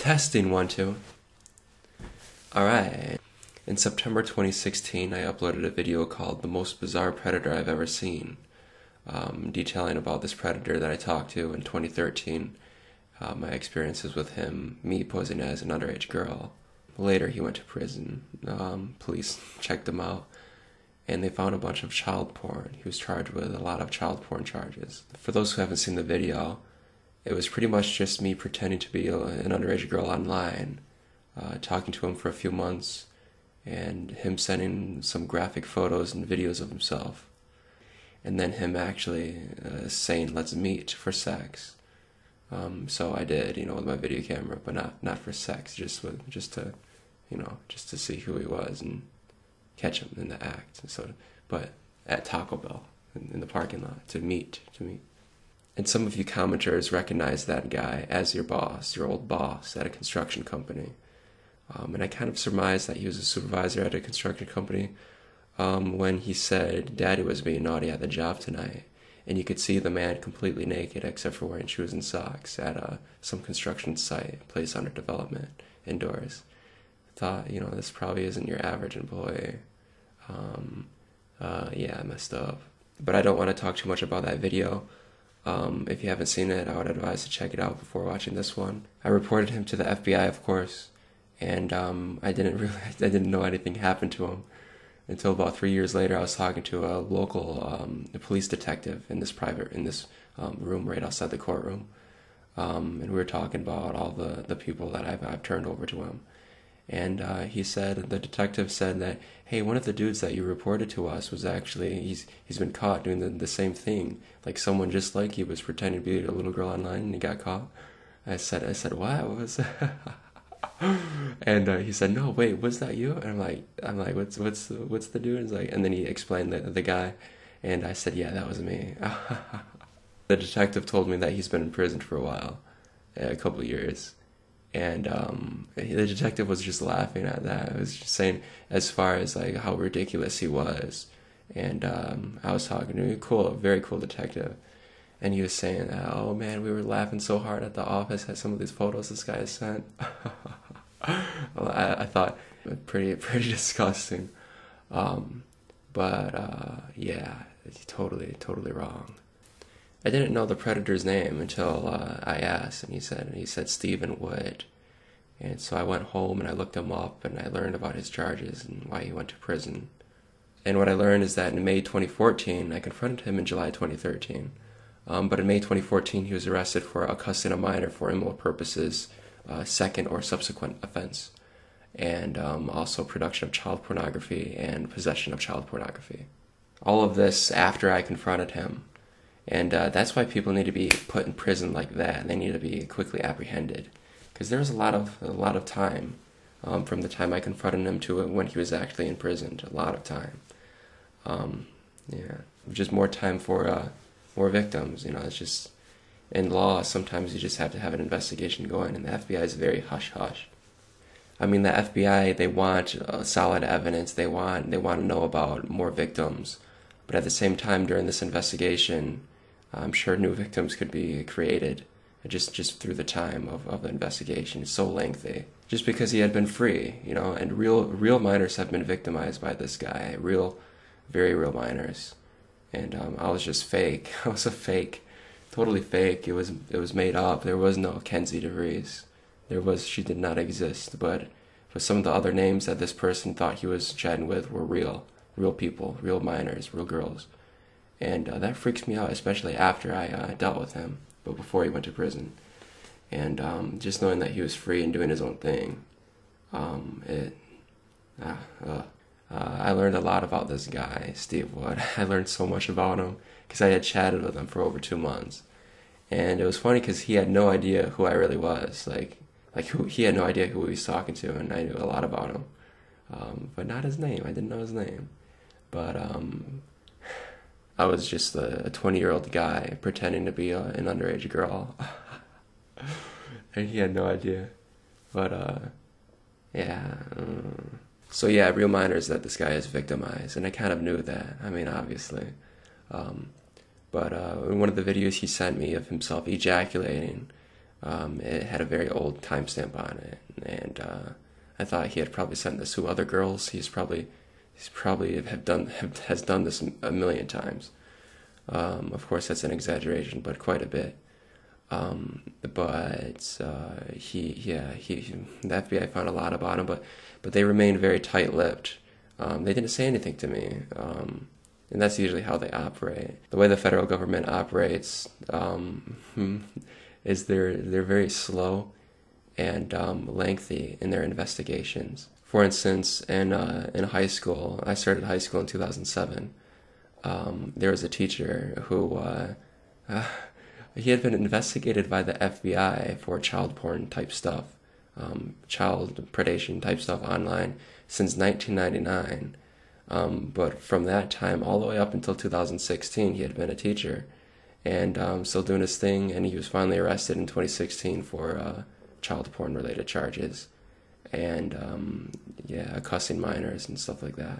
Testing 1, 2. Alright. In September 2016, I uploaded a video called The Most Bizarre Predator I've Ever Seen, detailing about this predator that I talked to in 2013, my experiences with him, me posing as an underage girl. Later, he went to prison. Police checked him out, and they found a bunch of child porn. He was charged with a lot of child porn charges. For those who haven't seen the video, it was pretty much just me pretending to be an underage girl online, talking to him for a few months, and him sending some graphic photos and videos of himself. And then him actually saying, "Let's meet for sex." So I did, with my video camera, but not for sex, just to see who he was and catch him in the act. So, but at Taco Bell in the parking lot to meet. And some of you commenters recognize that guy as your boss, your old boss at a construction company. And I kind of surmised that he was a supervisor at a construction company when he said Daddy was being naughty at the job tonight. And you could see the man completely naked except for wearing shoes and socks at some construction site, place under development, indoors. Thought, this probably isn't your average employee. Yeah, I messed up. But I don't want to talk too much about that video. If you haven't seen it, I would advise to check it out before watching this one. I reported him to the FBI, of course, and I didn't know anything happened to him until about 3 years later. I was talking to a local police detective in this room right outside the courtroom, and we were talking about all the people that I've turned over to him. And the detective said that, hey, one of the dudes that you reported to us was actually, he's been caught doing the same thing. Like someone just like you was pretending to be a little girl online and he got caught. I said, what was that? And he said, no, wait, was that you? And I'm like, what's the dude? And, and then he explained the guy, and I said, yeah, that was me. The detective told me that he's been in prison for a while, a couple of years. And the detective was just laughing at that. I was just saying, as far as how ridiculous he was. And I was talking to him, very cool detective. And he was saying, oh man, we were laughing so hard at the office at some of these photos this guy sent. Well, I thought pretty disgusting. Yeah, it's totally wrong. I didn't know the predator's name until I asked, and he said Stephen Wood. And so I went home and I looked him up and I learned about his charges and why he went to prison. And what I learned is that in May 2014, I confronted him in July 2013. But in May 2014, he was arrested for accosting a minor for immoral purposes, second or subsequent offense, and also production of child pornography and possession of child pornography. All of this after I confronted him. And that's why people need to be put in prison like that. They need to be quickly apprehended, because there was a lot of time from the time I confronted him to when he was actually imprisoned. A lot of time. Yeah, just more time for more victims. It's just in law. Sometimes you just have to have an investigation going, and the FBI is very hush hush. I mean, the FBI, they want solid evidence. They want to know about more victims, but at the same time, during this investigation, I'm sure new victims could be created just through the time of the investigation. It's so lengthy. Just because he had been free, and real minors have been victimized by this guy. Very real minors. And I was just fake. I was a fake. Totally fake. It was made up. There was no Kenzie DeVries. She did not exist. But some of the other names that this person thought he was chatting with were real people, real minors, real girls. And that freaks me out, especially after I dealt with him, but before he went to prison. And just knowing that he was free and doing his own thing, I learned a lot about this guy, Steve Wood. I learned so much about him because I had chatted with him for over 2 months. And it was funny because he had no idea who I really was. He had no idea who he was talking to, and I knew a lot about him. But not his name. I didn't know his name. But I was just a 20-year-old guy pretending to be an underage girl. And he had no idea. But, yeah. So yeah, real minors that this guy is victimized. And I kind of knew that. I mean, obviously. But in one of the videos he sent me of himself ejaculating, It had a very old timestamp on it, and I thought he had probably sent this to other girls. He's probably has done this a million times. Of course, that's an exaggeration, but quite a bit. But the FBI found a lot about him, but they remained very tight-lipped. They didn't say anything to me, and that's usually how they operate. The way the federal government operates is they're very slow and lengthy in their investigations. For instance, in high school, I started high school in 2007. There was a teacher who he had been investigated by the FBI for child porn type stuff, child predation type stuff online since 1999. But from that time all the way up until 2016, he had been a teacher and still doing his thing, and he was finally arrested in 2016 for child porn related charges and cussing minors and stuff like that.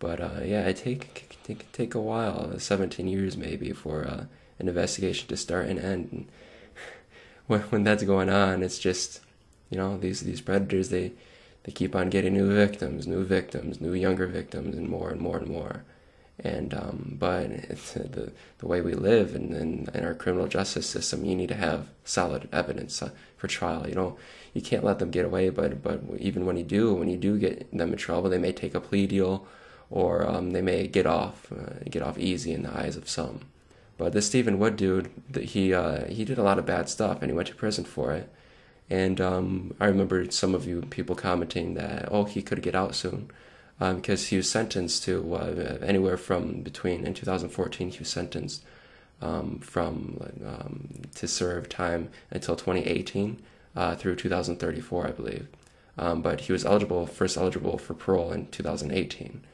But it can take a while, 17 years maybe, for an investigation to start and end. And when that's going on, it's just, these predators, they keep on getting new victims, new younger victims, and more and more and more. And but it's, the way we live in our criminal justice system, you need to have solid evidence for trial. You can't let them get away. But even when you do get them in trouble, they may take a plea deal, or they may get off easy in the eyes of some. But this Stephen Wood dude, he did a lot of bad stuff, and he went to prison for it. And I remember some of you people commenting that, he could get out soon, because he was sentenced to anywhere from in 2014 he was sentenced to serve time until 2018 through 2034, I believe. But he was first eligible for parole in 2018.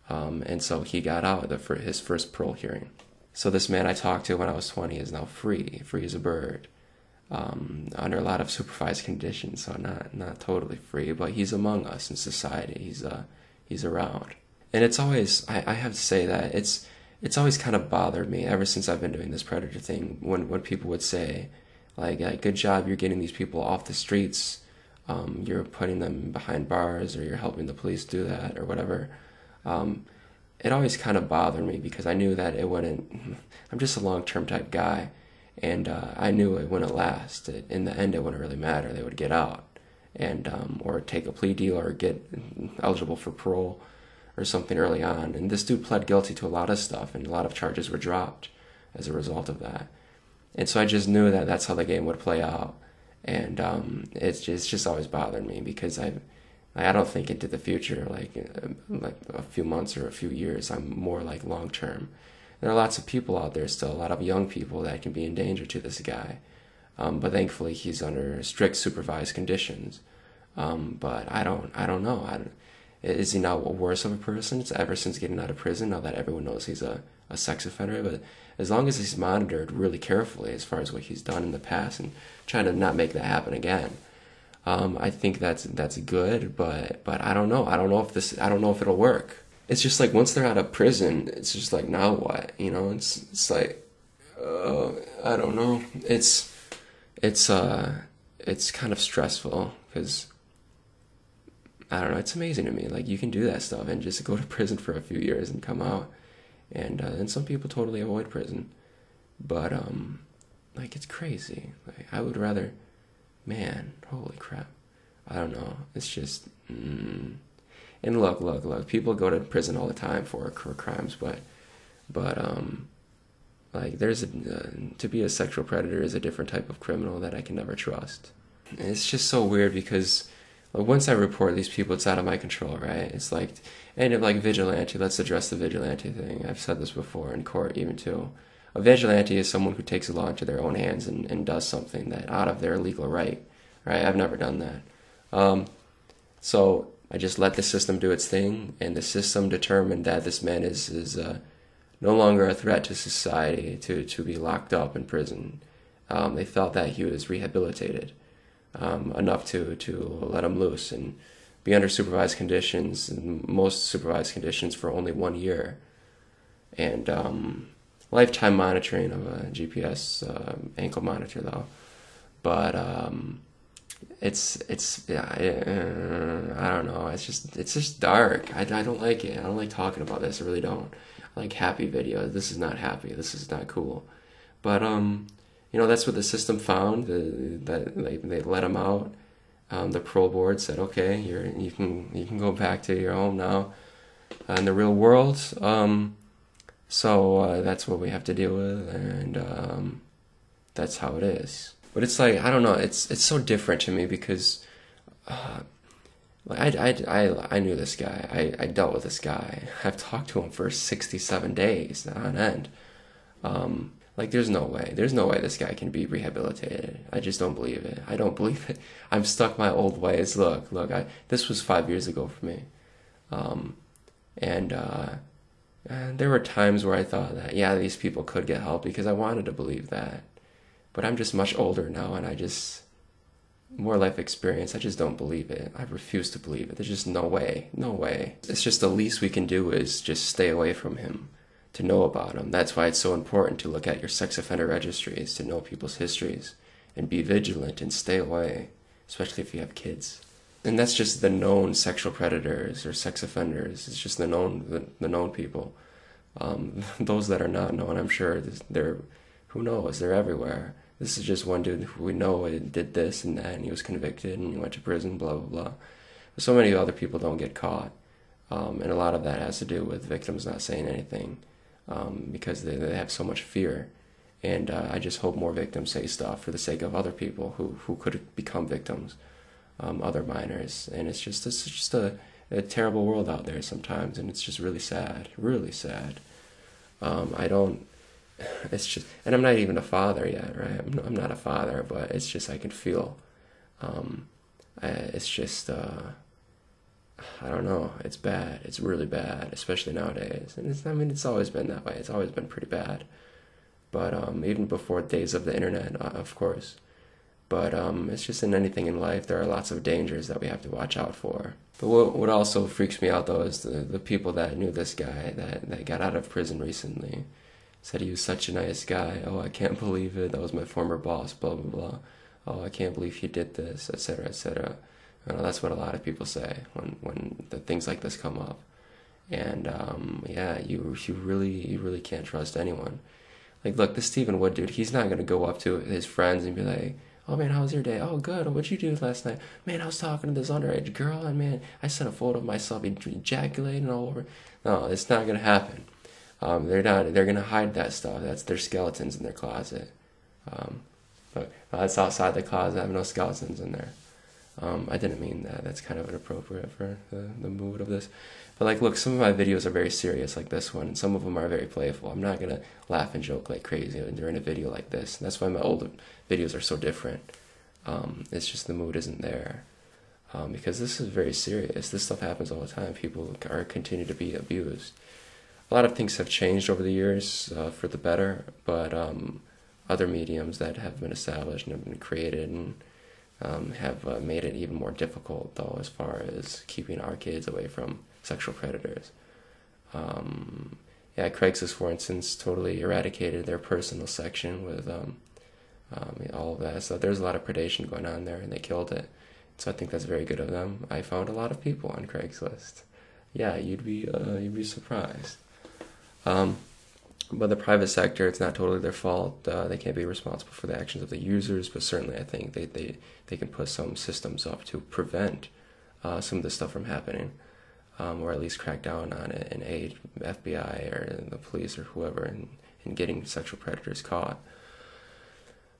And so he got out for his first parole hearing. So this man I talked to when I was 20 is now free as a bird, under a lot of supervised conditions. So not totally free, but he's among us in society. He's around, and it's always I have to say that it's always kind of bothered me ever since I've been doing this predator thing when people would say like good job, you're getting these people off the streets, you're putting them behind bars, or you're helping the police do that or whatever. It always kind of bothered me because I knew that it wouldn't. I'm just a long-term type guy, and I knew it wouldn't last. In the end, it wouldn't really matter. They would get out, and or take a plea deal or get eligible for parole or something early on. And this dude pled guilty to a lot of stuff, and a lot of charges were dropped as a result of that. And so I just knew that that's how the game would play out, and it's just always bothered me because I don't think into the future, like a few months or a few years. I'm more like long term. There are lots of people out there still, a lot of young people that can be in danger to this guy. But thankfully he's under strict supervised conditions. But I don't know. Is he now worse of a person? It's ever since getting out of prison, now that everyone knows he's a sex offender. But as long as he's monitored really carefully as far as what he's done in the past and trying to not make that happen again, I think that's good, but I don't know. I don't know if it'll work. It's just like once they're out of prison, it's just like, now what? It's like, I don't know. It's kind of stressful because I don't know. It's amazing to me. Like, you can do that stuff and just go to prison for a few years and come out, and some people totally avoid prison, but like, it's crazy. Like, I would rather. Man, holy crap. I don't know. It's just... And look. People go to prison all the time for crimes, but like, to be a sexual predator is a different type of criminal that I can never trust. And it's just so weird because once I report these people, it's out of my control, right? It's like, and like vigilante, let's address the vigilante thing. I've said this before in court even too. A vigilante is someone who takes the law into their own hands and does something that out of their legal right? I've never done that. So I just let the system do its thing, and the system determined that this man is no longer a threat to society to be locked up in prison. They felt that he was rehabilitated enough to let him loose and be under supervised conditions, and most supervised conditions for only 1 year. And lifetime monitoring of a GPS ankle monitor, though. But yeah, I don't know. It's just dark. I don't like it. I don't like talking about this. I really don't. I like happy videos. This is not happy. This is not cool. But you know, that's what the system found. That they let him out. The parole board said, okay, you can go back to your home now in the real world. So that's what we have to deal with, and that's how it is. But it's like, I don't know, it's so different to me because like I knew this guy. I dealt with this guy. I've talked to him for 67 days on end. Like there's no way this guy can be rehabilitated. I just don't believe it. I don't believe it. I'm stuck my old ways. Look, this was 5 years ago for me. And there were times where I thought that, yeah, these people could get help because I wanted to believe that. But I'm just much older now, and more life experience, I just don't believe it. I refuse to believe it. There's just no way. It's just the least we can do is just stay away from him, to know about him. That's why it's so important to look at your sex offender registries, to know people's histories, and be vigilant and stay away, especially if you have kids. And that's just the known sexual predators or sex offenders. It's just the known people. Those that are not known, I'm sure who knows? They're everywhere. This is just one dude who we know did this and that, and he was convicted and he went to prison, blah, blah, blah. But so many other people don't get caught. And a lot of that has to do with victims not saying anything because they have so much fear. And I just hope more victims say stuff for the sake of other people who could become victims, other minors. And it's just a terrible world out there sometimes, and it's just really sad, really sad. It's just, and I'm not even a father yet, right? I'm not a father, but it's just, I can feel, it's just, I don't know, it's bad, it's really bad, especially nowadays, and it's always been that way, it's always been pretty bad, but, even before days of the internet, of course, but, it's just in anything in life, there are lots of dangers that we have to watch out for. But what also freaks me out, though, is the people that knew this guy, that got out of prison recently, said he was such a nice guy. Oh, I can't believe it. That was my former boss, blah, blah, blah. Oh, I can't believe he did this, etc., etc. You know, that's what a lot of people say when the things like this come up. And, yeah, you really can't trust anyone. Like, look, this Stephen Wood dude, he's not going to go up to his friends and be like, oh, man, how was your day? Oh, good. What'd you do last night? Man, I was talking to this underage girl, and, man, I sent a photo of myself ejaculating all over. No, it's not going to happen. They're going to hide that stuff. That's their skeletons in their closet. Look, that's outside the closet. I have no skeletons in there. I didn't mean that. That's kind of inappropriate for the mood of this. But, like, look, some of my videos are very serious, like this one, and some of them are very playful. I'm not going to laugh and joke like crazy during a video like this. And that's why my older videos are so different. It's just the mood isn't there. Because this is very serious. This stuff happens all the time. People continue to be abused. A lot of things have changed over the years for the better, but other mediums that have been established and have been created and have made it even more difficult, though, as far as keeping our kids away from sexual predators. Yeah, Craigslist, for instance, totally eradicated their personal section with all of that. So there's a lot of predation going on there, and they killed it. So I think that's very good of them. I found a lot of people on Craigslist. Yeah, you'd be surprised. But the private sector, it's not totally their fault. They can't be responsible for the actions of the users, but certainly I think they can put some systems up to prevent some of this stuff from happening, or at least crack down on it and aid FBI or the police or whoever in getting sexual predators caught.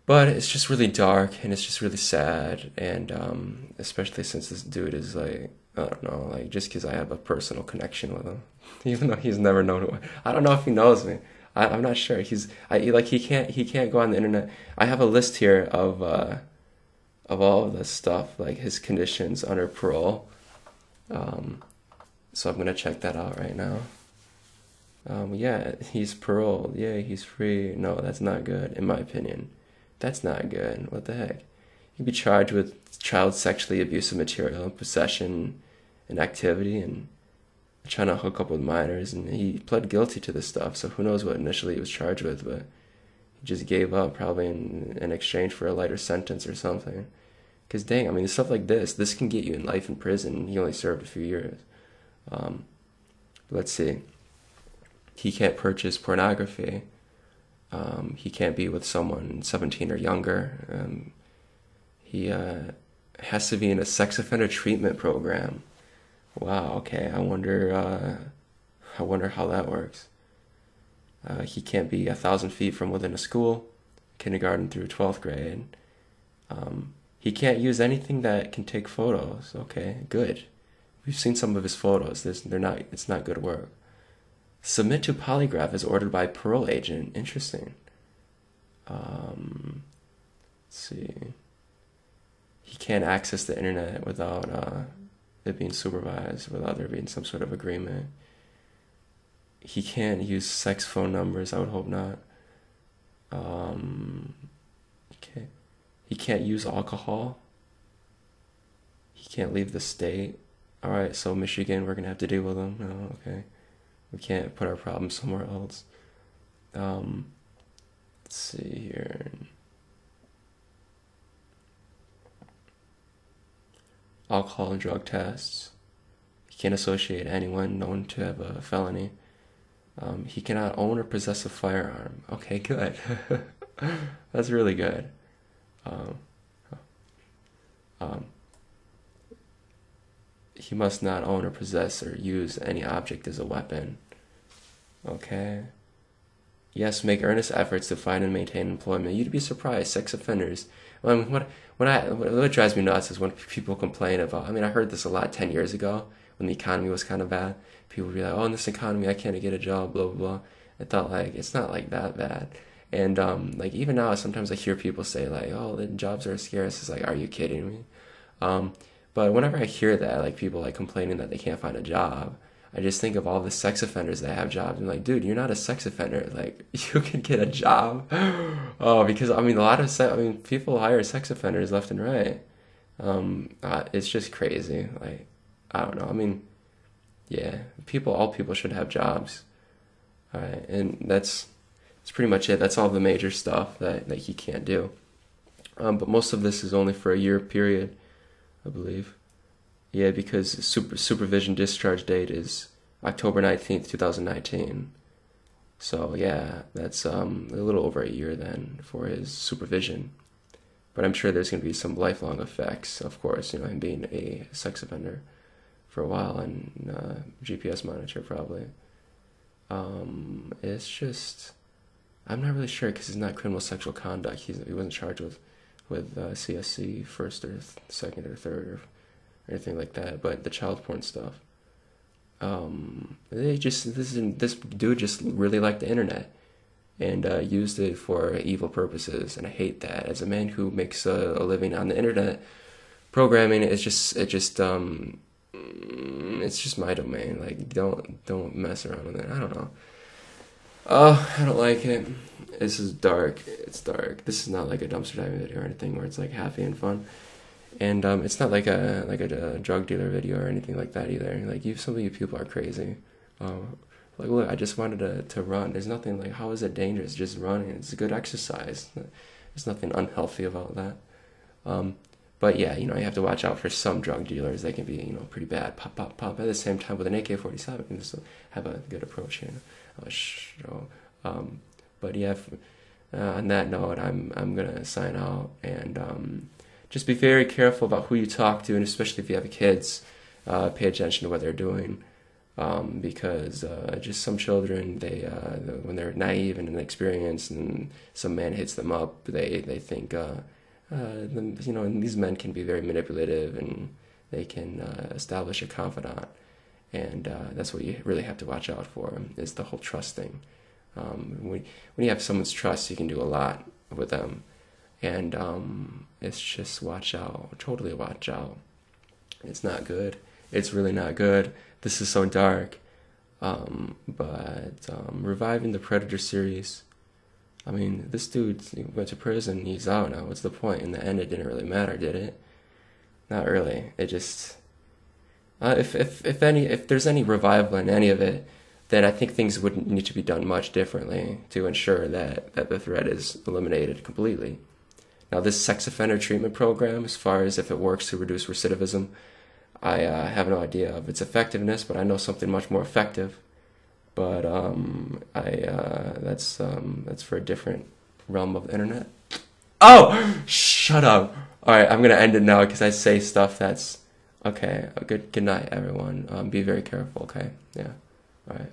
But it's just really dark, and it's just really sad, and especially since this dude is like, I don't know, like, just because I have a personal connection with him, even though he's never known who I don't know if he knows me. I'm not sure. He can't go on the internet. I have a list here of all of this stuff, like his conditions under parole. So I'm gonna check that out right now. Yeah, he's paroled. Yeah, he's free. No, that's not good, in my opinion. That's not good. What the heck? He'd be charged with child sexually abusive material, possession, and activity, and trying to hook up with minors. And he pled guilty to this stuff, so who knows what initially he was charged with, but He just gave up probably in exchange for a lighter sentence or something. Because dang, I mean, stuff like this can get you in life in prison. He only served a few years. Let's see. He can't purchase pornography. He can't be with someone 17 or younger. He has to be in a sex offender treatment program. Wow. Okay. I wonder how that works. He can't be 1,000 feet from within a school, kindergarten through 12th grade. He can't use anything that can take photos. Okay, good. We've seen some of his photos. It's not good work. Submit to polygraph as ordered by parole agent. Interesting. Let's see. He can't access the internet without it being supervised, without there being some sort of agreement. He can't use sex phone numbers. I would hope not. Okay. He can't use alcohol. He can't leave the state. All right, so Michigan, we're gonna have to deal with him. Oh, okay. We can't put our problem somewhere else. Let's see here. Alcohol and drug tests. He can't associate anyone known to have a felony. He cannot own or possess a firearm. Okay, good. That's really good. He must not own or possess or use any object as a weapon. Okay. Yes, make earnest efforts to find and maintain employment. You'd be surprised, sex offenders. What drives me nuts is when people complain about. I mean, I heard this a lot 10 years ago when the economy was kind of bad. People would be like, "Oh, in this economy, I can't get a job." Blah blah blah. I thought like it's not like that bad. And like even now, sometimes I hear people say like, "Oh, the jobs are scarce." It's like, are you kidding me? But whenever I hear that, like people like complaining that they can't find a job, I just think of all the sex offenders that have jobs. I'm like, dude, you're not a sex offender. Like, you can get a job. Oh, because I mean, people hire sex offenders left and right. It's just crazy. Like, I don't know. I mean, yeah, all people should have jobs. All right, and that's pretty much it. That's all the major stuff that he can't do. But most of this is only for a year period, I believe. Yeah, because supervision discharge date is October 19th, 2019. So yeah, that's a little over a year then for his supervision. But I'm sure there's going to be some lifelong effects, of course, him being a sex offender for a while and GPS monitor probably. It's just, I'm not really sure because it's not criminal sexual conduct. He wasn't charged with CSC first or second or third or anything like that, but the child porn stuff. This dude just really liked the internet and used it for evil purposes, and I hate that. As a man who makes a living on the internet, programming it's just my domain. Like don't mess around with it. I don't know. Oh, I don't like it. This is dark. It's dark. This is not like a dumpster diving video or anything where it's like happy and fun. And it's not like a drug dealer video or anything like that either. Like some of you people are crazy. Like look, I just wanted to run. There's nothing like, how is it dangerous? Just running. It's a good exercise. There's nothing unhealthy about that. But yeah, you have to watch out for some drug dealers. They can be pretty bad. Pop pop pop. At the same time, with an AK-47, you can just have a good approach here. But yeah, on that note, I'm gonna sign out and just be very careful about who you talk to, and especially if you have kids, pay attention to what they're doing, because just some children, when they're naive and inexperienced, and some man hits them up, they think, and these men can be very manipulative, and they can establish a confidant, and that's what you really have to watch out for, is the whole trust thing. When you have someone's trust, you can do a lot with them. And it's just watch out, totally watch out. It's not good. It's really not good. This is so dark. But reviving the Predator series. I mean, this dude went to prison. He's out now. What's the point? In the end, it didn't really matter, did it? Not really. It just if there's any revival in any of it, then I think things would need to be done much differently to ensure that the threat is eliminated completely. Now, this sex offender treatment program, as far as if it works to reduce recidivism, I have no idea of its effectiveness, but I know something much more effective. But that's for a different realm of the internet. Oh, shut up! All right, I'm gonna end it now because I say stuff that's okay. Good night, everyone. Be very careful. Okay, yeah. All right.